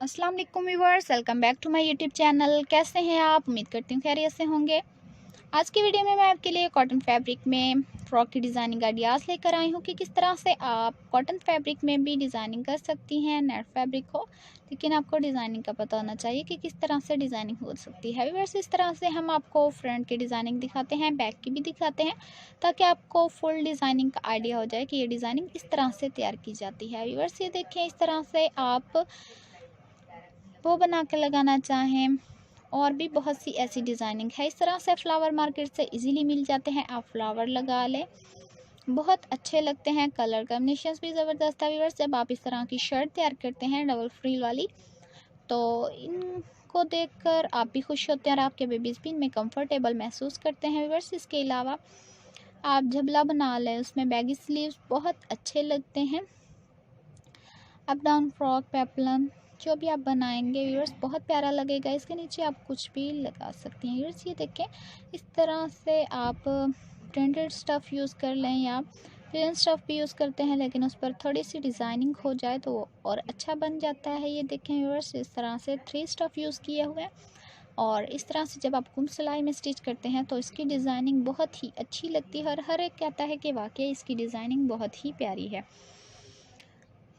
अस्सलाम वालेकुम viewers, welcome back to my YouTube channel. कैसे हैं आप? उम्मीद करती हूँ खैरियत से होंगे। आज की वीडियो में मैं आपके लिए कॉटन फैब्रिक में फ्रॉक की डिज़ाइनिंग आइडियाज़ लेकर आई हूँ कि किस तरह से आप कॉटन फैब्रिक में भी डिज़ाइनिंग कर सकती हैं। नेट फैब्रिक हो लेकिन आपको डिज़ाइनिंग का पता होना चाहिए कि किस तरह से डिज़ाइनिंग हो सकती है। व्यूअर्स, इस तरह से हम आपको फ्रंट की डिज़ाइनिंग दिखाते हैं, बैक की भी दिखाते हैं, ताकि आपको फुल डिज़ाइनिंग का आइडिया हो जाए कि ये डिज़ाइनिंग इस तरह से तैयार की जाती है। व्यूअर्स, ये देखें, इस तरह से आप वो बना के लगाना चाहें और भी बहुत सी ऐसी डिज़ाइनिंग है। इस तरह से फ्लावर मार्केट से इजीली मिल जाते हैं, आप फ्लावर लगा लें, बहुत अच्छे लगते हैं। कलर कॉम्बिनेशंस भी ज़बरदस्त है। व्यूअर्स, जब आप इस तरह की शर्ट तैयार करते हैं डबल फ्रिल वाली, तो इनको देखकर आप भी खुश होते हैं और आपके बेबीज़ भी इनमें कंफर्टेबल महसूस करते हैं। व्यूअर्स, इसके अलावा आप झबला बना लें, उसमें बैगी स्लीव्स बहुत अच्छे लगते हैं। अप डाउन फ्रॉक, पेपलम, जो भी आप बनाएंगे व्यूअर्स बहुत प्यारा लगेगा। इसके नीचे आप कुछ भी लगा सकती हैं। व्यूअर्स, ये देखें, इस तरह से आप प्रिंटेड स्टफ़ यूज़ कर लें या प्लेन स्टफ़ भी यूज़ करते हैं, लेकिन उस पर थोड़ी सी डिज़ाइनिंग हो जाए तो वो और अच्छा बन जाता है। ये देखें व्यूअर्स, इस तरह से 3 स्टफ़ यूज़ किए हुए हैं और इस तरह से जब आप गुम सिलाई में स्टिच करते हैं तो इसकी डिज़ाइनिंग बहुत ही अच्छी लगती है और हर एक कहता है कि वाकई इसकी डिज़ाइनिंग बहुत ही प्यारी है।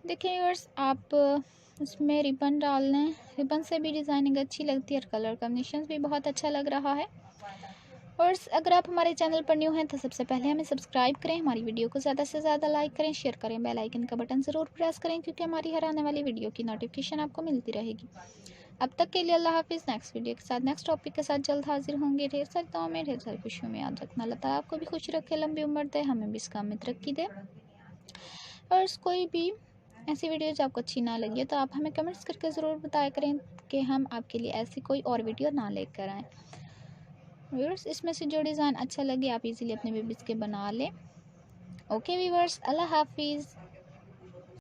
देखिए व्यूअर्स, आप इसमें रिबन डाल लें, रिबन से भी डिज़ाइनिंग अच्छी लगती है और कलर कॉम्बिनेशन भी बहुत अच्छा लग रहा है। और अगर आप हमारे चैनल पर न्यू हैं तो सबसे पहले हमें सब्सक्राइब करें, हमारी वीडियो को ज़्यादा से ज़्यादा लाइक करें, शेयर करें, बेल आइकन का बटन ज़रूर प्रेस करें, क्योंकि हमारी हर आने वाली वीडियो की नोटिफिकेशन आपको मिलती रहेगी। अब तक के लिए अल्लाह हाफिज़। नेक्स्ट वीडियो के साथ, नेक्स्ट टॉपिक के साथ जल्द हाजिर होंगे। ढेर सारी दुआओं में, ढेर सारी खुशियों में याद रखना। अल्लाह ताला आपको भी खुश रखे, लंबी उम्र दे, हमें भी इस काम में तरक्की दे। और कोई भी ऐसी वीडियो जो आपको अच्छी ना लगी तो आप हमें कमेंट्स करके ज़रूर बताया करें कि हम आपके लिए ऐसी कोई और वीडियो ना लेकर आएँ। व्यूअर्स, इसमें से जो डिज़ाइन अच्छा लगे आप इजीली अपने बेबीज़ के बना लें। ओके व्यूअर्स, अल्लाह हाफिज़।